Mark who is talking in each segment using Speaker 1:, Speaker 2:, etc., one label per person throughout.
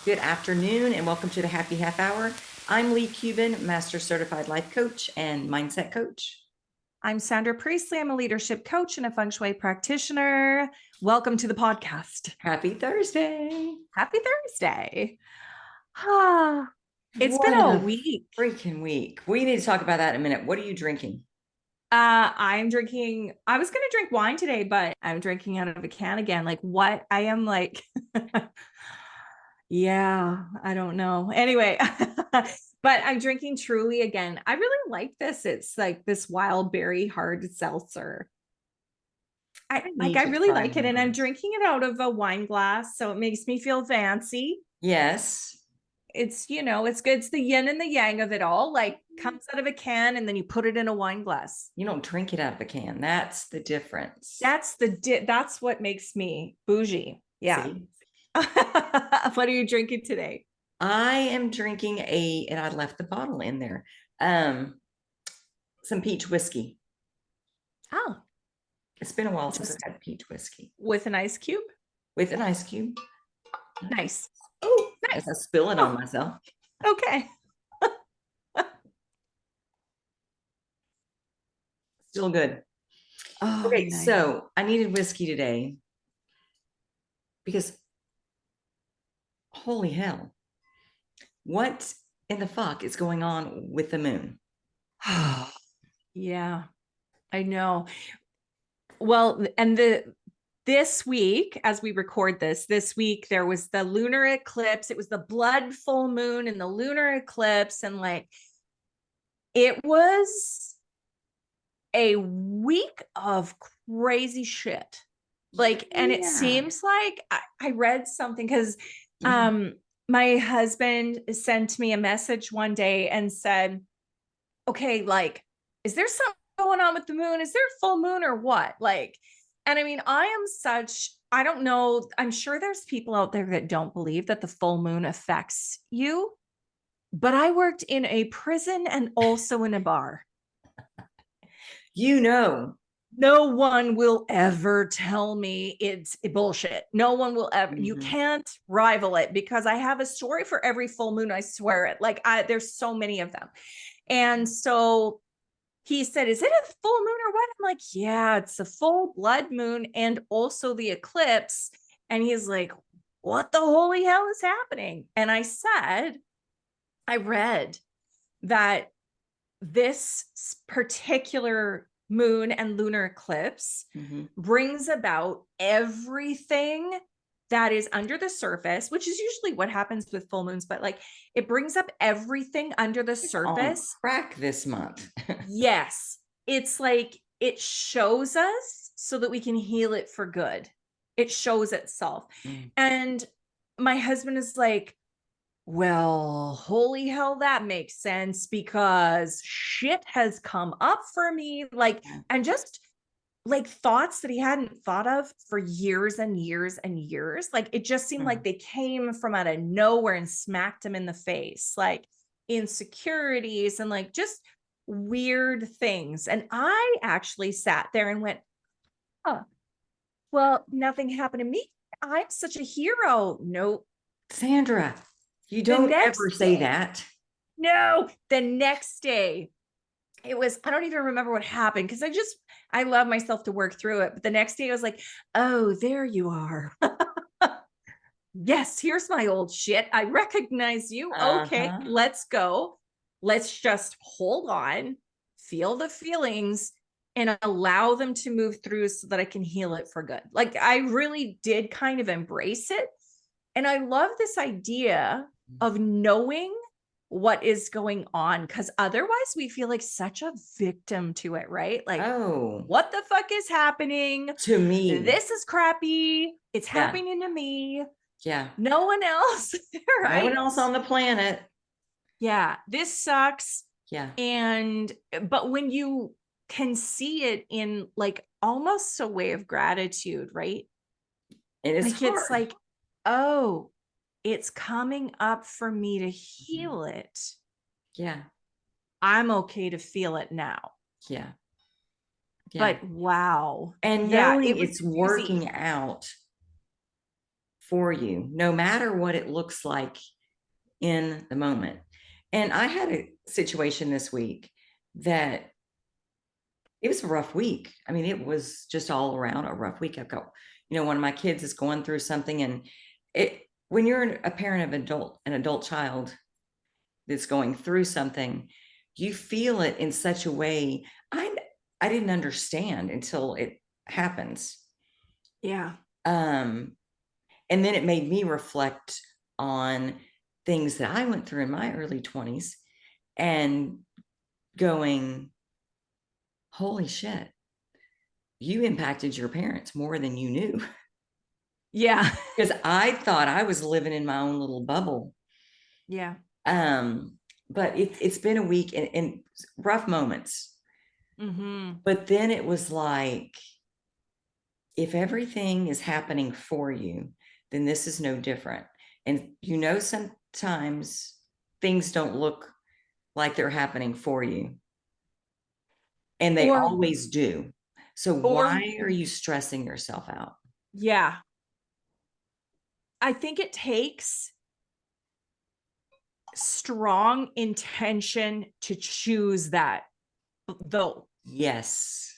Speaker 1: Good afternoon and welcome to the Happy Half Hour. I'm Leigh Kubin, Master Certified Life Coach and Mindset Coach.
Speaker 2: I'm Sandra Priestley. I'm a leadership coach and a feng shui practitioner. Welcome to the podcast.
Speaker 1: Happy Thursday.
Speaker 2: Happy Thursday. It's been a week.
Speaker 1: Freaking week. We need to talk about that in a minute. What are you drinking?
Speaker 2: I was going to drink wine today, but I'm drinking out of a can again. Like what? I am like, yeah, I don't know. Anyway, but I'm drinking Truly again. I really like this. It's like this wild berry hard seltzer. I really like it. And I'm drinking it out of a wine glass. So it makes me feel fancy.
Speaker 1: Yes.
Speaker 2: It's, it's good. It's the yin and the yang of it all. Like comes out of a can and then you put it in a wine glass.
Speaker 1: You don't drink it out of a can. That's the difference.
Speaker 2: That's what makes me bougie. Yeah. What are you drinking today?
Speaker 1: I am drinking and I left the bottle in there. Some peach whiskey.
Speaker 2: Oh.
Speaker 1: It's been a while since I've had peach whiskey.
Speaker 2: With an ice cube?
Speaker 1: With an ice cube.
Speaker 2: Nice.
Speaker 1: Oh, nice. I spill it on myself.
Speaker 2: Okay.
Speaker 1: Still good.
Speaker 2: Oh,
Speaker 1: okay,
Speaker 2: nice.
Speaker 1: So I needed whiskey today because holy hell, what in the fuck is going on with the moon?
Speaker 2: Yeah, I know. Well, and this week, as we record this week, there was the lunar eclipse. It was the blood full moon and the lunar eclipse. And like, it was a week of crazy shit. Like, and it seems like I read something because my husband sent me a message one day and said, okay, like, is there something going on with the moon? Is there a full moon or what? Like, and I mean, I don't know. I'm sure there's people out there that don't believe that the full moon affects you, but I worked in a prison and also in a bar.
Speaker 1: No
Speaker 2: one will ever tell me it's bullshit. No one will ever. You can't rival it because I have a story for every full moon. I swear it. Like there's so many of them. And so he said, is it a full moon or what? I'm like, yeah, it's a full blood moon and also the eclipse. And he's like, what the holy hell is happening? And I said, I read that this particular moon and lunar eclipse brings about everything that is under the surface, which is usually what happens with full moons, but like it brings up everything under the surface.
Speaker 1: Crack this month.
Speaker 2: Yes. It's like it shows us so that we can heal it for good. It shows itself. And my husband is like, well, holy hell, that makes sense because shit has come up for me. Like, and just like thoughts that he hadn't thought of for years and years and years. Like, it just seemed like they came from out of nowhere and smacked him in the face, like insecurities and like just weird things. And I actually sat there and went, oh, well, nothing happened to me. I'm such a hero. Nope.
Speaker 1: Sandra, you don't ever say that.
Speaker 2: No, the next day, it was, I don't even remember what happened because I love myself to work through it. But the next day I was like, oh, there you are. Yes, here's my old shit. I recognize you. Okay, let's go. Let's just hold on, feel the feelings and allow them to move through so that I can heal it for good. Like I really did kind of embrace it. And I love this idea of knowing what is going on because otherwise we feel like such a victim to it, right? Like, oh, what the fuck is happening
Speaker 1: to me?
Speaker 2: This is crappy. It's happening to me.
Speaker 1: Yeah.
Speaker 2: No one else, right?
Speaker 1: No one else on the planet.
Speaker 2: Yeah. This sucks.
Speaker 1: Yeah.
Speaker 2: But when you can see it in like almost a way of gratitude, right?
Speaker 1: It is
Speaker 2: like,
Speaker 1: hard.
Speaker 2: It's like, oh, it's coming up for me to heal it.
Speaker 1: Yeah.
Speaker 2: I'm okay to feel it now.
Speaker 1: Yeah.
Speaker 2: But wow.
Speaker 1: And knowing it's working out for you, no matter what it looks like in the moment. And I had a situation this week that it was a rough week. I mean, it was just all around a rough week. I've got, one of my kids is going through something, and when you're a parent of an adult child that's going through something, you feel it in such a way I didn't understand until it happens.
Speaker 2: Yeah.
Speaker 1: And then it made me reflect on things that I went through in my early 20s and going, holy shit, you impacted your parents more than you knew.
Speaker 2: Yeah.
Speaker 1: Because I thought I was living in my own little bubble.
Speaker 2: Yeah.
Speaker 1: But it's been a week and rough moments.
Speaker 2: Mm-hmm.
Speaker 1: But then it was like, if everything is happening for you, then this is no different. And sometimes things don't look like they're happening for you. And they
Speaker 2: Or,
Speaker 1: always do. So
Speaker 2: or,
Speaker 1: why are you stressing yourself out?
Speaker 2: yeah, I think it takes strong intention to choose that, though.
Speaker 1: Yes.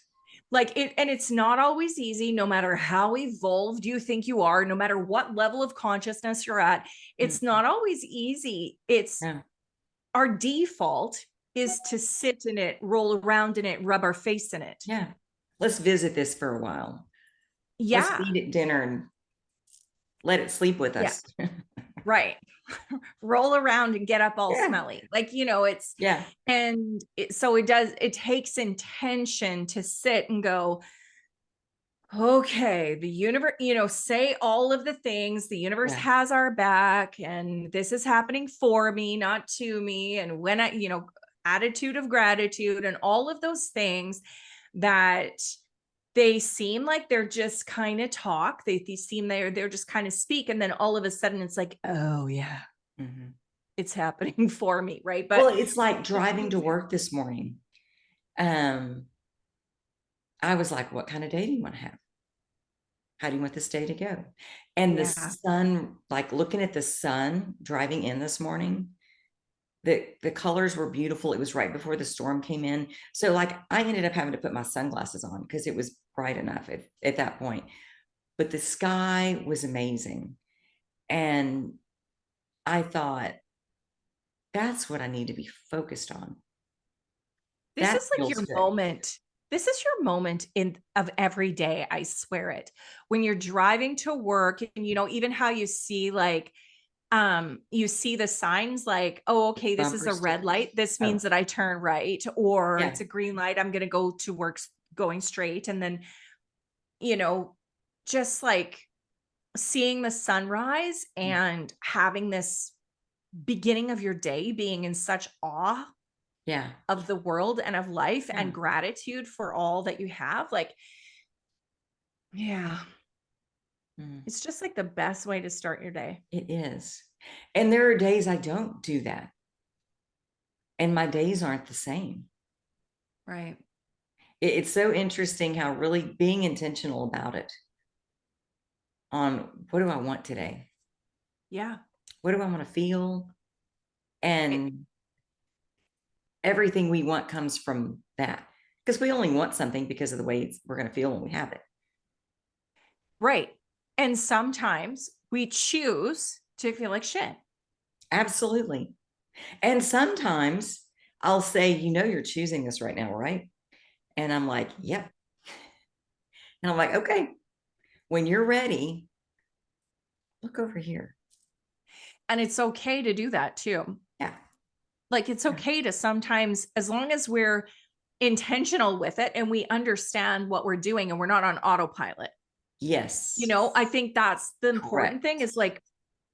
Speaker 2: Like it, and it's not always easy, no matter how evolved you think you are, no matter what level of consciousness you're at. It's
Speaker 1: Mhm.
Speaker 2: not always easy. It's
Speaker 1: Yeah.
Speaker 2: our default is to sit in it, roll around in it, rub our face in it.
Speaker 1: Yeah. Let's visit this for a while. Let's
Speaker 2: Yeah.
Speaker 1: feed it dinner and let it sleep with
Speaker 2: Yeah.
Speaker 1: us.
Speaker 2: Right. Roll around and get up all
Speaker 1: Yeah.
Speaker 2: smelly. Like, it's,
Speaker 1: Yeah.
Speaker 2: and so it takes intention to sit and go, okay, the universe, say all of the things, the universe
Speaker 1: Yeah.
Speaker 2: has our back, and this is happening for me, not to me. And when attitude of gratitude and all of those things that they seem like they're just kind of talk. They seem they're just kind of speak. And then all of a sudden it's like, oh yeah,
Speaker 1: Mhm.
Speaker 2: it's happening for me. Right.
Speaker 1: Well,
Speaker 2: But
Speaker 1: it's like driving to work this morning. Um, I was like, what kind of day do you want to have? How do you want this day to go? And the
Speaker 2: yeah.
Speaker 1: sun, like looking at the sun driving in this morning, the colors were beautiful. It was right before the storm came in. So like I ended up having to put my sunglasses on because it was bright enough at that point. But the sky was amazing. And I thought, that's what I need to be focused on.
Speaker 2: This
Speaker 1: That
Speaker 2: is like
Speaker 1: feels
Speaker 2: your
Speaker 1: good.
Speaker 2: moment. This is your moment of every day. I swear it. When you're driving to work and even how you see you see the signs like, oh, okay, this is
Speaker 1: Bumper
Speaker 2: a red light.
Speaker 1: stickers.
Speaker 2: This
Speaker 1: Oh,
Speaker 2: means that I turn right, or
Speaker 1: yeah.
Speaker 2: it's a green light. I'm going to go to work going straight. And then, you know, just like seeing the sunrise
Speaker 1: Mm.
Speaker 2: and having this beginning of your day being in such awe
Speaker 1: Yeah.
Speaker 2: of the world and of life
Speaker 1: Yeah.
Speaker 2: and gratitude for all that you have. Like, yeah,
Speaker 1: Mm.
Speaker 2: it's just like the best way to start your day.
Speaker 1: It is. And there are days I don't do that. And my days aren't the same.
Speaker 2: Right.
Speaker 1: It's so interesting how really being intentional about it on what do I want today?
Speaker 2: Yeah.
Speaker 1: What do I want to feel?
Speaker 2: Right.
Speaker 1: And everything we want comes from that because we only want something because of the way we're going to feel when we have it.
Speaker 2: Right. And sometimes we choose to feel like shit.
Speaker 1: Absolutely. And sometimes I'll say, you're choosing this right now, right? And I'm like, yep. And I'm like, okay, when you're ready, look over here.
Speaker 2: And it's okay to do that too.
Speaker 1: Yeah.
Speaker 2: Like it's
Speaker 1: Yeah.
Speaker 2: okay to sometimes, as long as we're intentional with it and we understand what we're doing and we're not on autopilot.
Speaker 1: Yes.
Speaker 2: I think that's the important thing
Speaker 1: Correct.
Speaker 2: is like,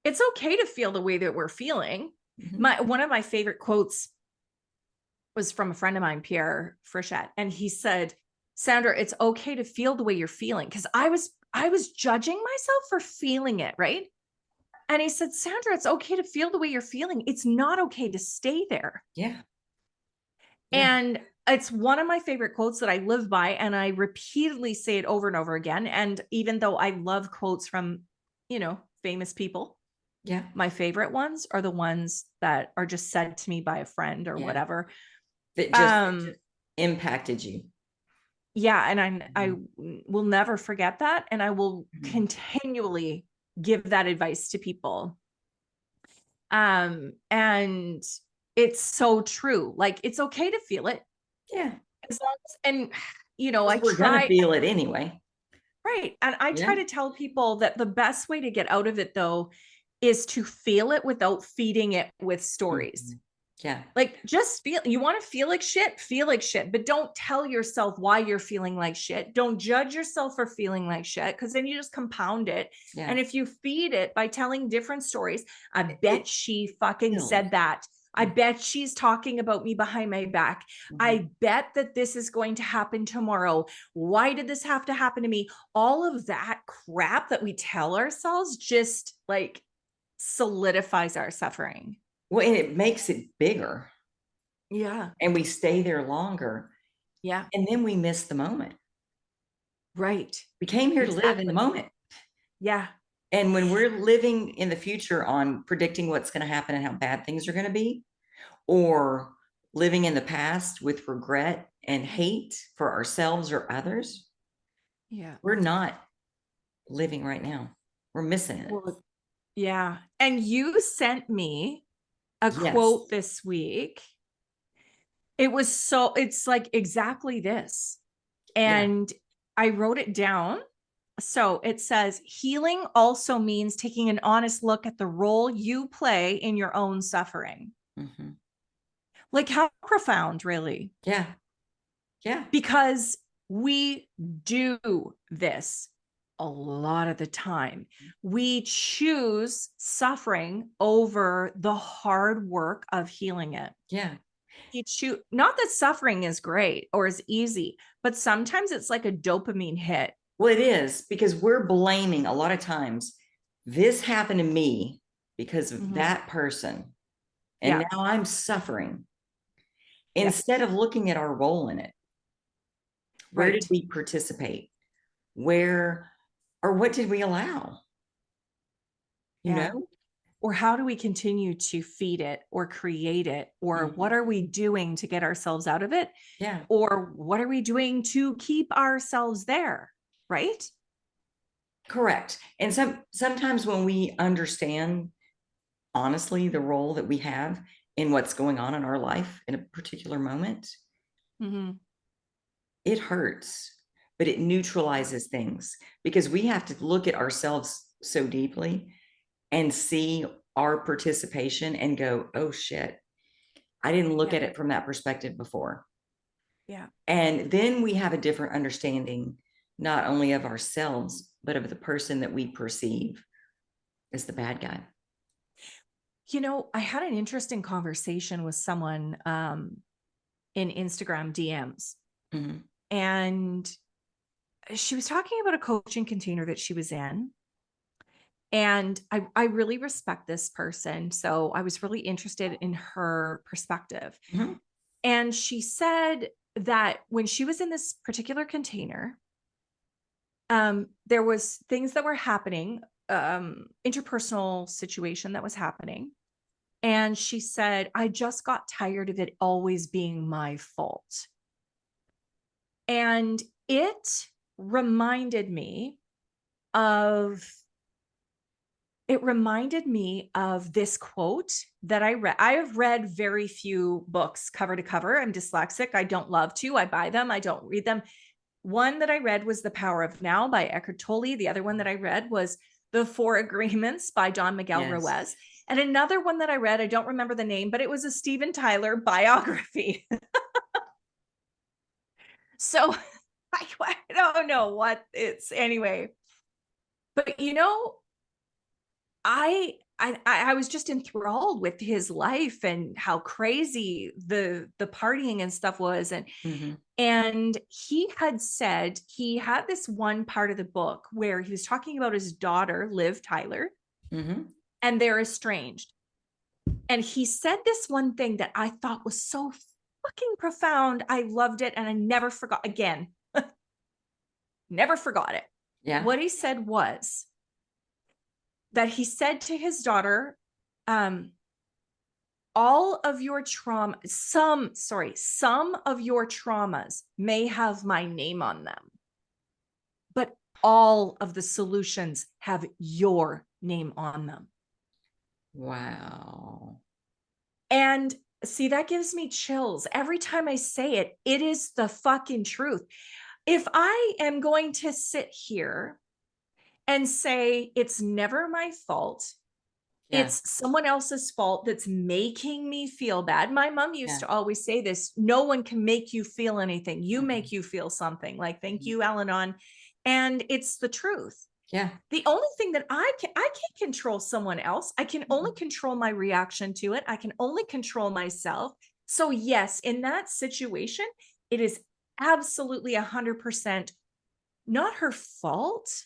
Speaker 2: it's okay to feel the way that we're feeling.
Speaker 1: Mhm.
Speaker 2: One of my favorite quotes was from a friend of mine, Pierre Frichette, and he said, Sandra, it's okay to feel the way you're feeling. Cause I was judging myself for feeling it, right? And he said, Sandra, it's okay to feel the way you're feeling. It's not okay to stay there.
Speaker 1: Yeah. Yeah.
Speaker 2: And it's one of my favorite quotes that I live by. And I repeatedly say it over and over again. And even though I love quotes from, famous people.
Speaker 1: Yeah.
Speaker 2: My favorite ones are the ones that are just said to me by a friend or
Speaker 1: Yeah.
Speaker 2: whatever.
Speaker 1: That just impacted you.
Speaker 2: Yeah. And I will never forget that. And I will
Speaker 1: Mhm.
Speaker 2: continually give that advice to people. And it's so true. Like, it's okay to feel it.
Speaker 1: Yeah.
Speaker 2: As long as, and you know, I
Speaker 1: We're gonna
Speaker 2: try,
Speaker 1: feel it anyway.
Speaker 2: right. And I try
Speaker 1: Yeah.
Speaker 2: to tell people that the best way to get out of it though is to feel it without feeding it with stories.
Speaker 1: Mhm. Yeah.
Speaker 2: Like, just feel, you want to feel like shit, but don't tell yourself why you're feeling like shit. Don't judge yourself for feeling like shit, because then you just compound it.
Speaker 1: Yeah.
Speaker 2: And if you feed it by telling different stories, I bet she fucking
Speaker 1: heals.
Speaker 2: said that. I bet she's talking about me behind my back. I bet that this is going to happen tomorrow. Why did this have to happen to me? All of that crap that we tell ourselves just like solidifies our suffering.
Speaker 1: Well, and it makes it bigger,
Speaker 2: Yeah.
Speaker 1: and we stay there longer,
Speaker 2: Yeah.
Speaker 1: and then we miss the moment.
Speaker 2: Right.
Speaker 1: We came here to live in the
Speaker 2: Exactly.
Speaker 1: moment.
Speaker 2: Yeah.
Speaker 1: And when we're living in the future on predicting what's gonna happen and how bad things are gonna be, or living in the past with regret and hate for ourselves or others,
Speaker 2: Yeah.
Speaker 1: we're not living right now. We're missing it.
Speaker 2: Well, yeah. And you sent me a
Speaker 1: Yes.
Speaker 2: quote this week. It's like exactly this.
Speaker 1: Yeah.
Speaker 2: And I wrote it down. So it says, healing also means taking an honest look at the role you play in your own suffering.
Speaker 1: Mhm.
Speaker 2: Like, how profound, really?
Speaker 1: Yeah. Yeah.
Speaker 2: Because we do this a lot of the time. We choose suffering over the hard work of healing it.
Speaker 1: Yeah.
Speaker 2: You choose, not that suffering is great or is easy, but sometimes it's like a dopamine hit.
Speaker 1: Well, it is because we're blaming a lot of times, this happened to me because of that person. And
Speaker 2: Yeah.
Speaker 1: now I'm suffering
Speaker 2: Yeah.
Speaker 1: instead of looking at our role in it. Where did
Speaker 2: Right.
Speaker 1: we participate? Where or what did we allow? You
Speaker 2: Yeah.
Speaker 1: know?
Speaker 2: Or how do we continue to feed it or create it? Or what are we doing to get ourselves out of it?
Speaker 1: Yeah.
Speaker 2: Or what are we doing to keep ourselves there? Right.
Speaker 1: Correct. And sometimes when we understand honestly the role that we have in what's going on in our life in a particular moment,
Speaker 2: Mm-hmm.
Speaker 1: it hurts, but it neutralizes things because we have to look at ourselves so deeply and see our participation and go, oh shit, I didn't look
Speaker 2: Yeah.
Speaker 1: at it from that perspective before.
Speaker 2: Yeah.
Speaker 1: And then we have a different understanding, not only of ourselves, but of the person that we perceive as the bad guy.
Speaker 2: You know, I had an interesting conversation with someone in Instagram DMs,
Speaker 1: Mhm.
Speaker 2: and she was talking about a coaching container that she was in. And I really respect this person. So I was really interested in her perspective.
Speaker 1: Mhm.
Speaker 2: And she said that when she was in this particular container, there was things that were happening, interpersonal situation that was happening. And she said, I just got tired of it always being my fault. And it reminded me of this quote that I read. I have read very few books cover to cover. I'm dyslexic. I don't love to. I buy them. I don't read them. One that I read was The Power of Now by Eckhart Tolle. The other one that I read was The Four Agreements by Don Miguel
Speaker 1: Yes.
Speaker 2: Ruiz. And another one that I read, I don't remember the name, but it was a Steven Tyler biography. So I don't know what it's anyway. But you know, I was just enthralled with his life and how crazy the partying and stuff was.
Speaker 1: Mhm.
Speaker 2: And he had said he had this one part of the book where he was talking about his daughter, Liv Tyler,
Speaker 1: Mhm.
Speaker 2: and they're estranged. And he said this one thing that I thought was so fucking profound. I loved it. And I never forgot again, never forgot it.
Speaker 1: Yeah.
Speaker 2: What he said was, that he said to his daughter, all of your trauma, some of your traumas may have my name on them, but all of the solutions have your name on them.
Speaker 1: Wow.
Speaker 2: And see, that gives me chills. Every time I say it, it is the fucking truth. If I am going to sit here and say it's never my fault,
Speaker 1: Yeah.
Speaker 2: it's someone else's fault that's making me feel bad. My mom used
Speaker 1: Yeah.
Speaker 2: to always say this, no one can make you feel anything. You
Speaker 1: Mhm.
Speaker 2: make you feel something. Like, thank
Speaker 1: Mhm.
Speaker 2: you, Al-Anon. And it's the truth.
Speaker 1: Yeah.
Speaker 2: The only thing that I can't control someone else. I can only control my reaction to it. I can only control myself. So yes, in that situation, it is absolutely 100% not her fault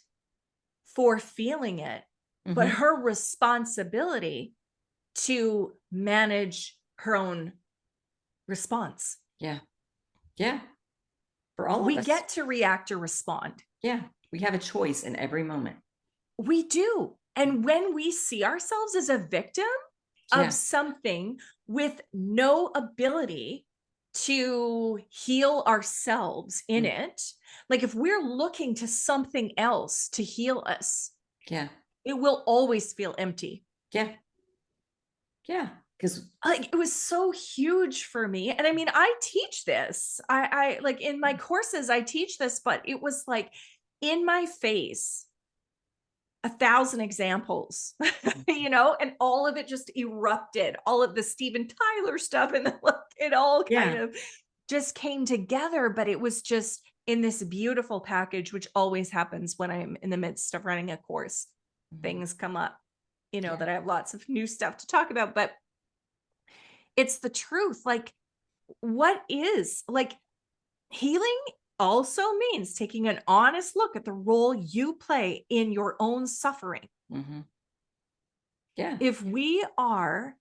Speaker 2: for feeling it, but
Speaker 1: Mhm.
Speaker 2: her responsibility to manage her own response.
Speaker 1: Yeah. Yeah. For all of
Speaker 2: We
Speaker 1: us.
Speaker 2: get to react or respond.
Speaker 1: Yeah. We have a choice in every moment.
Speaker 2: We do. And when we see ourselves as a victim of
Speaker 1: Yeah.
Speaker 2: something with no ability to heal ourselves in
Speaker 1: Mm.
Speaker 2: it, like if we're looking to something else to heal us,
Speaker 1: Yeah.
Speaker 2: it will always feel empty.
Speaker 1: Yeah. Yeah. Because
Speaker 2: Like it was so huge for me. And I mean, I teach this. I like in my courses, I teach this, but it was like in my face, 1,000 examples, and all of it just erupted, all of the Steven Tyler stuff, and then it all kind
Speaker 1: yeah.
Speaker 2: of just came together. But it was just in this beautiful package, which always happens when I'm in the midst of running a course.
Speaker 1: Mhm.
Speaker 2: Things come up,
Speaker 1: Yeah.
Speaker 2: that I have lots of new stuff to talk about, but it's the truth. Like, what is like healing also means taking an honest look at the role you play in your own suffering.
Speaker 1: Mhm. Yeah.
Speaker 2: If we are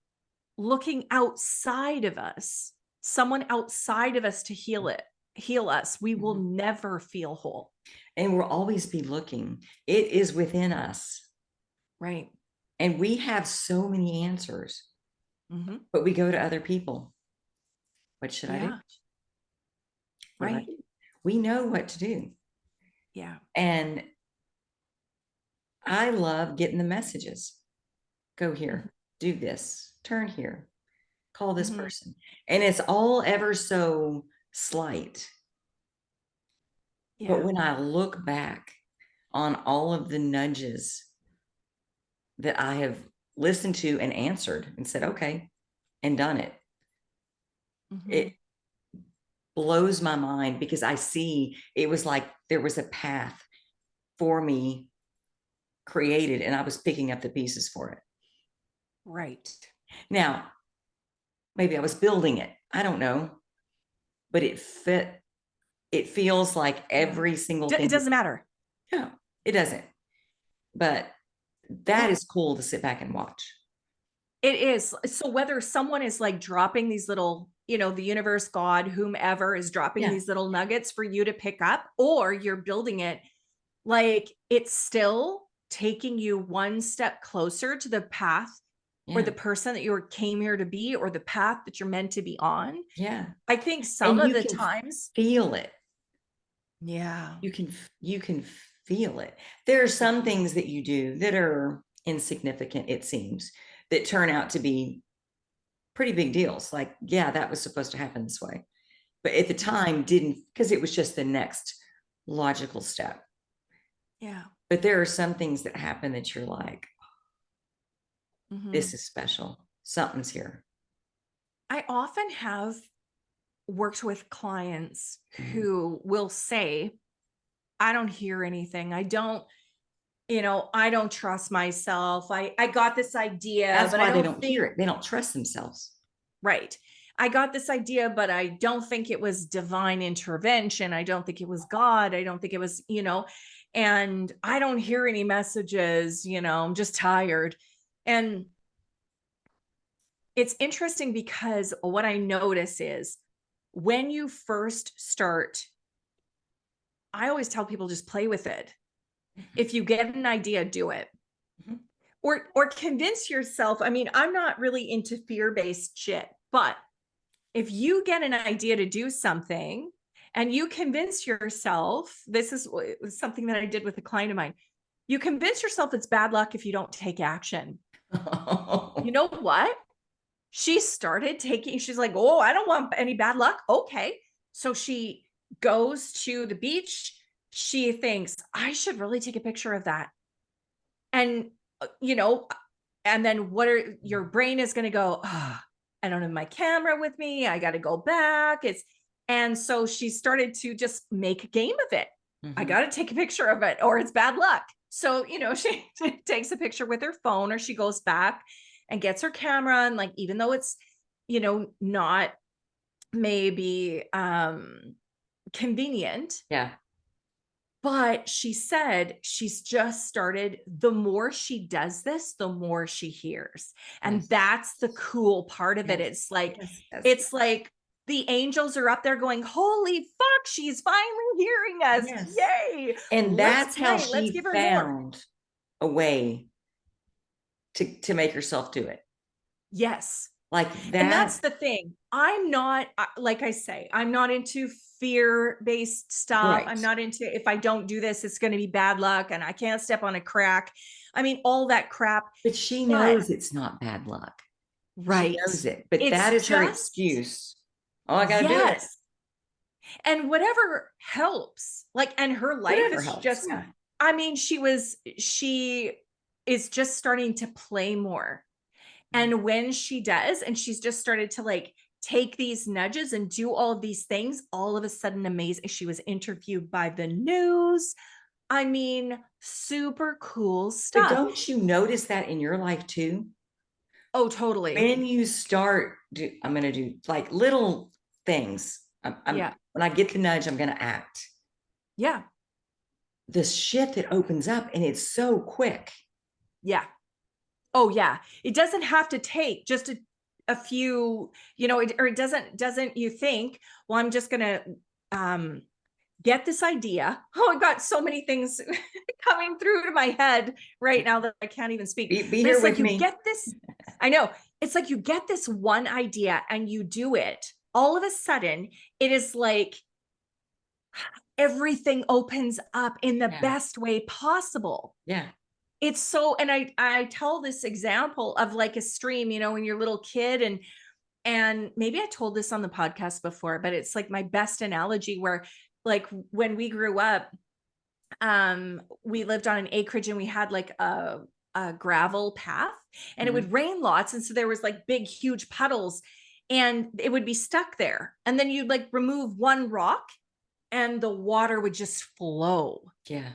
Speaker 2: looking outside of us, someone outside of us to heal us, we will
Speaker 1: Mhm.
Speaker 2: never feel whole.
Speaker 1: And we'll always be looking. It is within us.
Speaker 2: Right.
Speaker 1: And we have so many answers,
Speaker 2: Mm-hmm.
Speaker 1: but we go to other people. What should I do?
Speaker 2: Yeah.
Speaker 1: What do I
Speaker 2: Right.
Speaker 1: do? We know what to do.
Speaker 2: Yeah.
Speaker 1: And I love getting the messages. Go here, do this, turn here, call this
Speaker 2: Mm-hmm.
Speaker 1: person. And it's all ever so slight. But
Speaker 2: Yeah.
Speaker 1: when I look back on all of the nudges that I have listened to and answered and said, okay, and done it,
Speaker 2: Mm-hmm.
Speaker 1: it blows my mind because I see it was like there was a path for me created and I was picking up the pieces for it.
Speaker 2: Right.
Speaker 1: Now, maybe I was building it. I don't know, but it fit. It feels like
Speaker 2: Yeah.
Speaker 1: every single
Speaker 2: It
Speaker 1: thing.
Speaker 2: doesn't matter.
Speaker 1: No, it doesn't. But that is cool to sit back and watch.
Speaker 2: It is. So whether someone is like dropping these little, the universe, God, whomever is dropping
Speaker 1: Yeah.
Speaker 2: these little nuggets for you to pick up, or you're building it, like it's still taking you one step closer to the path or
Speaker 1: Yeah.
Speaker 2: the person that you came here to be, or the path that you're meant to be on.
Speaker 1: Yeah.
Speaker 2: I think some
Speaker 1: And
Speaker 2: of
Speaker 1: you
Speaker 2: the
Speaker 1: can
Speaker 2: times.
Speaker 1: feel it.
Speaker 2: Yeah.
Speaker 1: You can feel it. There are some things that you do that are insignificant, it seems, that turn out to be pretty big deals. Like, yeah, that was supposed to happen this way. But at the time didn't, because it was just the next logical step.
Speaker 2: Yeah.
Speaker 1: But there are some things that happen that you're like,
Speaker 2: Mm-hmm.
Speaker 1: this is special. Something's here.
Speaker 2: I often have worked with clients
Speaker 1: Mhm.
Speaker 2: who will say, I don't hear anything. I don't trust myself. I got this idea,
Speaker 1: That's
Speaker 2: but I
Speaker 1: why they
Speaker 2: don't
Speaker 1: don't
Speaker 2: think,
Speaker 1: hear it. They don't trust themselves.
Speaker 2: right. I got this idea, but I don't think it was divine intervention. I don't think it was God. I don't think it was, and I don't hear any messages, I'm just tired. And it's interesting because what I notice is when you first start, I always tell people just play with it.
Speaker 1: Mhm.
Speaker 2: If you get an idea, do it.
Speaker 1: Mhm.
Speaker 2: or convince yourself. I mean, I'm not really into fear-based shit, but if you get an idea to do something and you convince yourself, this is something that I did with a client of mine. You convince yourself it's bad luck if you don't take action. You know what? She started taking, she's like, oh, I don't want any bad luck. Okay. So she goes to the beach. She thinks, I should really take a picture of that. And, you know, and then your brain is going to go, oh, I don't have my camera with me. I got to go back. And so she started to just make a game of it. I got to take a picture of it or it's bad luck. So, you know, she takes a picture with her phone or she goes back and gets her camera. And like, even though it's, you know, not maybe convenient.
Speaker 1: Yeah.
Speaker 2: But she said she's just started, the more she does this, the more she hears. And
Speaker 1: Yes.
Speaker 2: that's the cool part of it.
Speaker 1: Yes.
Speaker 2: It's like,
Speaker 1: Yes.
Speaker 2: it's like the angels are up there going, holy fuck, she's finally hearing us.
Speaker 1: Yes.
Speaker 2: Yay.
Speaker 1: And that's how
Speaker 2: Let's
Speaker 1: she
Speaker 2: give her
Speaker 1: found
Speaker 2: more.
Speaker 1: a way to make herself do it.
Speaker 2: Yes.
Speaker 1: Like that.
Speaker 2: And that's the thing. I'm not, like I say, I'm not into fear-based stuff.
Speaker 1: Right.
Speaker 2: I'm not into, if I don't do this, it's going to be bad luck and I can't step on a crack. I mean, all that crap.
Speaker 1: But she knows it's not bad luck.
Speaker 2: Right.
Speaker 1: She knows it. But
Speaker 2: It's
Speaker 1: that is her
Speaker 2: just,
Speaker 1: excuse. Oh, I got to do it.
Speaker 2: And whatever helps. Like, and her life
Speaker 1: Whatever
Speaker 2: is
Speaker 1: helps.
Speaker 2: just,
Speaker 1: Yeah.
Speaker 2: I mean, she is just starting to play more. And when she does, and she's just started to like take these nudges and do all of these things, all of a sudden amazing. She was interviewed by the news. I mean, super cool stuff.
Speaker 1: But don't you notice that in your life too?
Speaker 2: Oh, totally.
Speaker 1: When you start, I'm going to do like little things.
Speaker 2: Yeah.
Speaker 1: When I get the nudge, I'm going to act.
Speaker 2: Yeah.
Speaker 1: The shit that opens up and it's so quick.
Speaker 2: Yeah. Oh yeah. It doesn't have to take just a few, you know, or it doesn't you think, well, I'm just going to, get this idea. Oh, I've got so many things coming through to my head right now that I can't even speak.
Speaker 1: Be here with me.
Speaker 2: You get this. I know. It's like you get this one idea and you do it. All of a sudden, it is like everything opens up in the best way possible.
Speaker 1: Yeah.
Speaker 2: It's so, and I tell this example of like a stream, you know, when you're a little kid and maybe I told this on the podcast before, but it's like my best analogy where like when we grew up, we lived on an acreage and we had like a gravel path and it would rain lots. And so there was like big, huge puddles and it would be stuck there. And then you'd like remove one rock and the water would just flow.
Speaker 1: Yeah.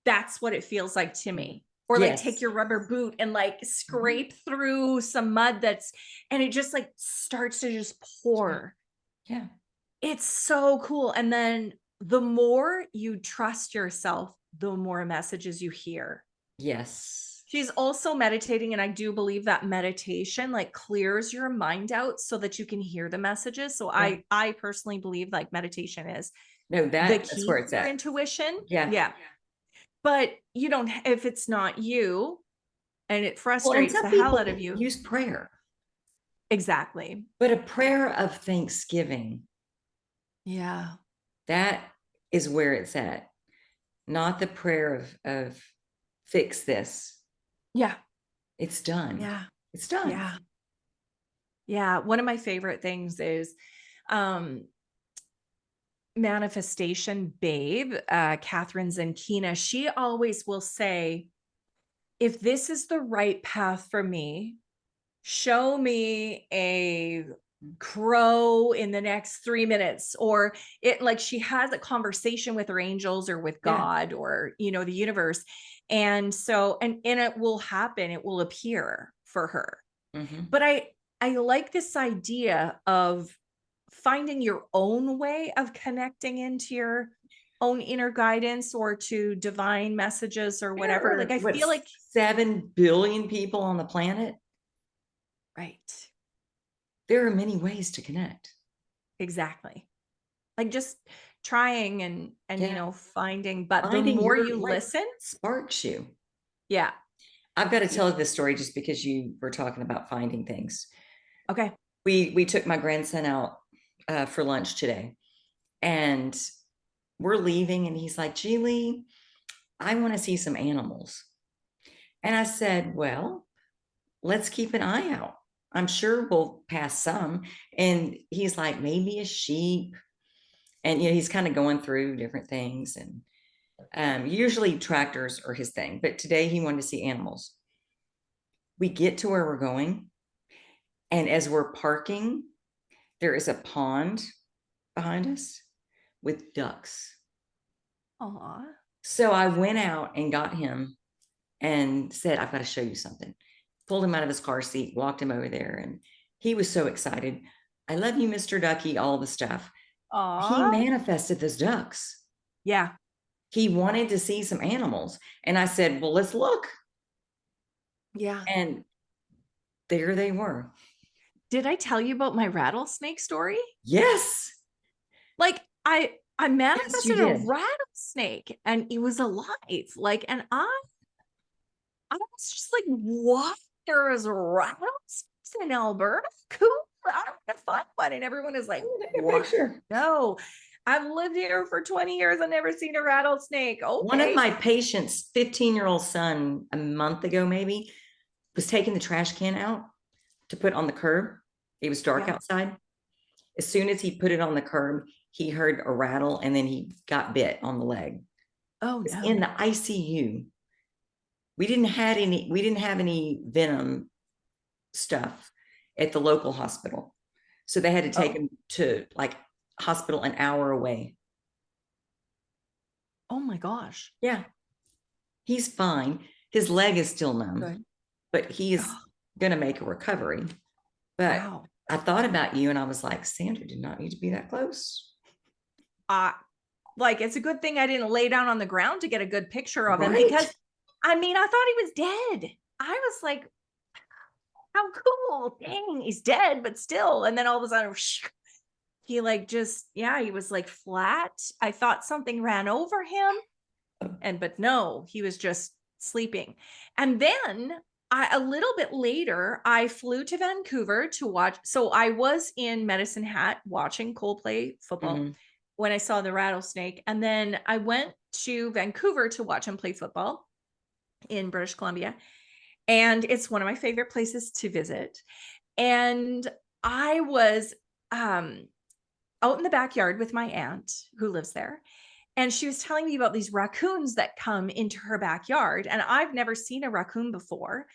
Speaker 2: That's what it feels like to me. Or like take your rubber boot and like scrape through some mud and it just like starts to just pour.
Speaker 1: Yeah.
Speaker 2: It's so cool. And then the more you trust yourself, the more messages you hear.
Speaker 1: Yes.
Speaker 2: She's also meditating. And I do believe that meditation like clears your mind out so that you can hear the messages. So I personally believe like meditation is
Speaker 1: that's where it's
Speaker 2: at.
Speaker 1: at.
Speaker 2: Intuition.
Speaker 1: Yeah.
Speaker 2: Yeah. But you don't, if it's not you and it frustrates the hell out of you.
Speaker 1: Use prayer.
Speaker 2: Exactly.
Speaker 1: But a prayer of thanksgiving.
Speaker 2: Yeah.
Speaker 1: That is where it's at. Not the prayer of fix this.
Speaker 2: Yeah.
Speaker 1: It's done.
Speaker 2: Yeah.
Speaker 1: It's done.
Speaker 2: Yeah. Yeah. One of my favorite things is Manifestation Babe, Catherine Zenkina. She always will say, if this is the right path for me, show me a crow in the next 3 minutes, or it like she has a conversation with her angels or with God or, you know, the universe. And so, and it will happen. It will appear for her. But I like this idea of finding your own way of connecting into your own inner guidance or to divine messages or whatever. Like I feel like
Speaker 1: 7 billion people on the planet.
Speaker 2: Right.
Speaker 1: There are many ways to connect.
Speaker 2: Exactly. Like just trying and you know, finding the more you listen,
Speaker 1: sparks you.
Speaker 2: Yeah.
Speaker 1: I've got to tell this story just because you were talking about finding things.
Speaker 2: Okay.
Speaker 1: We took my grandson out for lunch today, and we're leaving, and he's like, Julie, I want to see some animals. And I said, well, let's keep an eye out. I'm sure we'll pass some. And he's like, maybe a sheep. And he's kind of going through different things. And usually tractors are his thing, but today he wanted to see animals. We get to where we're going, and as we're parking, there is a pond behind us with ducks.
Speaker 2: Aw.
Speaker 1: So I went out and got him and said, I've got to show you something. Pulled him out of his car seat, walked him over there, and he was so excited. I love you, Mr. Ducky, all the stuff. He
Speaker 2: Aw.
Speaker 1: manifested those ducks.
Speaker 2: Yeah.
Speaker 1: He wanted to see some animals. And I said, well, let's look.
Speaker 2: Yeah.
Speaker 1: And there they were.
Speaker 2: Did I tell you about my rattlesnake story?
Speaker 1: Yes.
Speaker 2: Like I
Speaker 1: Yes, you
Speaker 2: manifested a
Speaker 1: did.
Speaker 2: rattlesnake and it was alive. Like, and I was just like, what? There is rattlesnakes in Alberta? Cool. I'm gonna find one. And everyone is like,
Speaker 1: Take a
Speaker 2: what?
Speaker 1: picture.
Speaker 2: No, I've lived here for 20 years. I've never seen a rattlesnake.
Speaker 1: One of
Speaker 2: Okay.
Speaker 1: my patients' 15-year-old son, a month ago, maybe, was taking the trash can out to put on the curb. It was dark
Speaker 2: Yeah.
Speaker 1: outside. As soon as he put it on the curb, he heard a rattle, and then he got bit on the leg.
Speaker 2: Oh
Speaker 1: It's
Speaker 2: no.
Speaker 1: in the ICU. We didn't have any venom stuff at the local hospital. So they had to take
Speaker 2: Oh.
Speaker 1: him to like hospital an hour away.
Speaker 2: Oh my gosh.
Speaker 1: Yeah. He's fine. His leg is still numb,
Speaker 2: Good.
Speaker 1: but he is going to make a recovery. But
Speaker 2: Wow.
Speaker 1: I thought about you and I was like, Sandra did not need to be that close.
Speaker 2: Like it's a good thing I didn't lay down on the ground to get a good picture of him
Speaker 1: Right?
Speaker 2: because I mean, I thought he was dead. I was like, how cool. Dang, he's dead, but still. And then all of a sudden, he like just, yeah, he was like flat. I thought something ran over him. But no, he was just sleeping. And then a little bit later, I flew to Vancouver to watch. So I was in Medicine Hat watching Cole play football when I saw the rattlesnake. And then I went to Vancouver to watch him play football in British Columbia. And it's one of my favorite places to visit. And I was out in the backyard with my aunt who lives there. And she was telling me about these raccoons that come into her backyard. And I've never seen a raccoon before.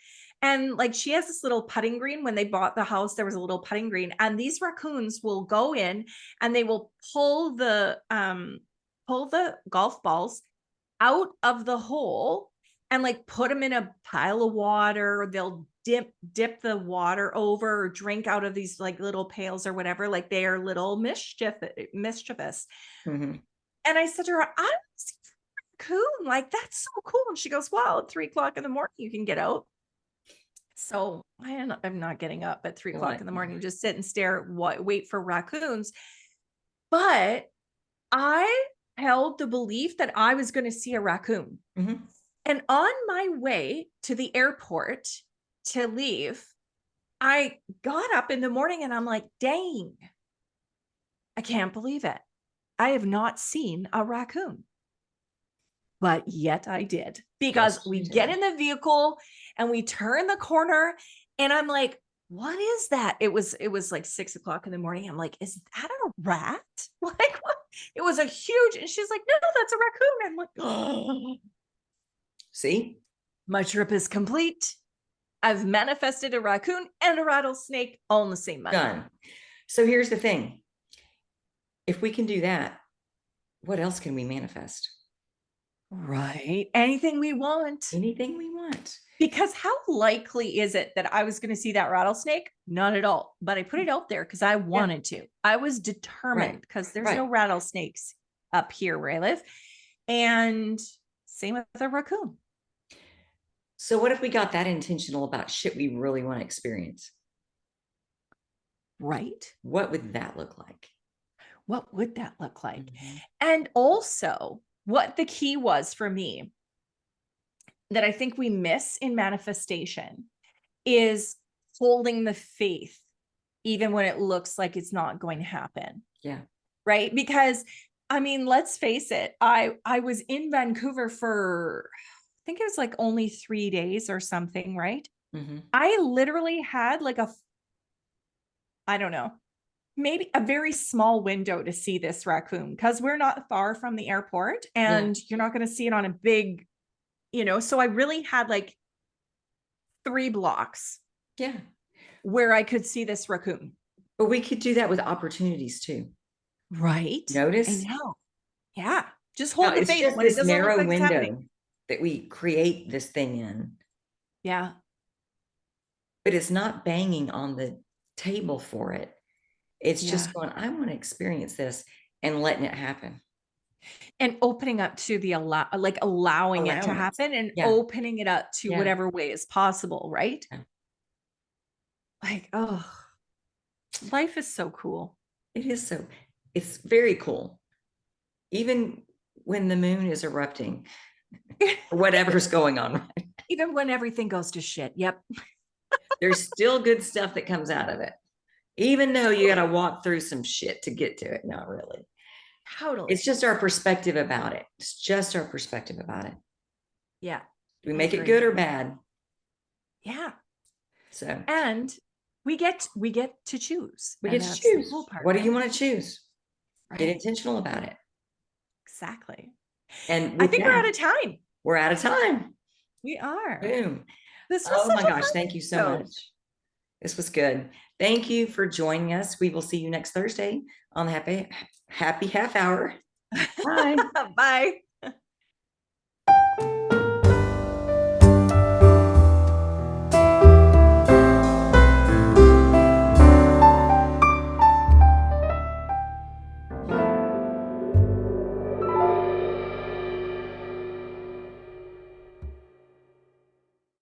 Speaker 2: And like she has this little putting green. When they bought the house, there was a little putting green. And these raccoons will go in and they will pull the golf balls out of the hole and like put them in a pile of water. They'll dip the water over or drink out of these like little pails or whatever. Like they are little mischievous.
Speaker 1: Mm-hmm.
Speaker 2: And I said to her, I don't see a raccoon. Like, that's so cool. And she goes, well, at 3:00 in the morning, you can get out. So I'm not getting up at 3:00 in the morning, just sit and stare, wait for raccoons. But I held the belief that I was going to see a raccoon.
Speaker 1: Mm-hmm.
Speaker 2: And on my way to the airport to leave, I got up in the morning and I'm like, dang, I can't believe it. I have not seen a raccoon. But yet I did, because we get in the vehicle and we turn the corner and I'm like, what is that? It was like 6:00 in the morning. I'm like, is that a rat? Like what? It was a huge, and she's like, no, that's a raccoon. I'm like, oh.
Speaker 1: See,
Speaker 2: My trip is complete. I've manifested a raccoon and a rattlesnake all in the same month.
Speaker 1: done. So here's the thing. If we can do that, what else can we manifest?
Speaker 2: Right. Anything we want.
Speaker 1: Anything we want.
Speaker 2: Because how likely is it that I was going to see that rattlesnake? Not at all. But I put it out there because I wanted to. I was determined because there's no rattlesnakes up here where I live. And same with the raccoon.
Speaker 1: So what if we got that intentional about shit we really want to experience?
Speaker 2: Right.
Speaker 1: What would that look like?
Speaker 2: What would that look like? And also, what the key was for me that I think we miss in manifestation is holding the faith, even when it looks like it's not going to happen.
Speaker 1: Yeah.
Speaker 2: Right. Because I mean, let's face it. I was in Vancouver for, I think it was like only 3 days or something. Right.
Speaker 1: Mm-hmm.
Speaker 2: I literally had like I don't know, maybe a very small window to see this raccoon, because we're not far from the airport and you're not going to see it on a big, so I really had like 3 blocks
Speaker 1: Yeah.
Speaker 2: where I could see this raccoon.
Speaker 1: But we could do that with opportunities too.
Speaker 2: Right. I
Speaker 1: Notice?
Speaker 2: know. Yeah. Just
Speaker 1: Now,
Speaker 2: hold the
Speaker 1: it's
Speaker 2: faith
Speaker 1: just
Speaker 2: when it
Speaker 1: this
Speaker 2: doesn't look
Speaker 1: narrow
Speaker 2: like it's happening.
Speaker 1: window that we create this thing in,
Speaker 2: Yeah.
Speaker 1: but it's not banging on the table for it. It's
Speaker 2: Yeah.
Speaker 1: just going, I want to experience this and letting it happen.
Speaker 2: And opening up to the allowing it to
Speaker 1: Allowance.
Speaker 2: happen and
Speaker 1: Yeah.
Speaker 2: opening it up to
Speaker 1: Yeah.
Speaker 2: whatever way is possible. Right.
Speaker 1: Yeah.
Speaker 2: Like, oh, life is so cool.
Speaker 1: It is so, it's very cool. Even when the moon is erupting, or whatever's going on, right?
Speaker 2: Even when everything goes to shit. Yep.
Speaker 1: There's still good stuff that comes out of it. Even though you got to walk through some shit to get to it. Not really.
Speaker 2: Totally.
Speaker 1: It's just our perspective about it. It's just our perspective about it.
Speaker 2: Yeah.
Speaker 1: Do we make it good or bad?
Speaker 2: Yeah.
Speaker 1: So,
Speaker 2: and we get to choose.
Speaker 1: we
Speaker 2: And
Speaker 1: get to
Speaker 2: that's the
Speaker 1: choose.
Speaker 2: cool part,
Speaker 1: What do you
Speaker 2: right?
Speaker 1: want to choose?
Speaker 2: Right.
Speaker 1: Get intentional about it.
Speaker 2: Exactly.
Speaker 1: And
Speaker 2: I think we're out of time.
Speaker 1: We're out of time.
Speaker 2: We are.
Speaker 1: Boom.
Speaker 2: This was
Speaker 1: Oh
Speaker 2: such
Speaker 1: my
Speaker 2: a
Speaker 1: gosh.
Speaker 2: fun
Speaker 1: Thank you so
Speaker 2: episode.
Speaker 1: much. This was good. Thank you for joining us. We will see you next Thursday on the happy half hour. Bye.
Speaker 2: Bye.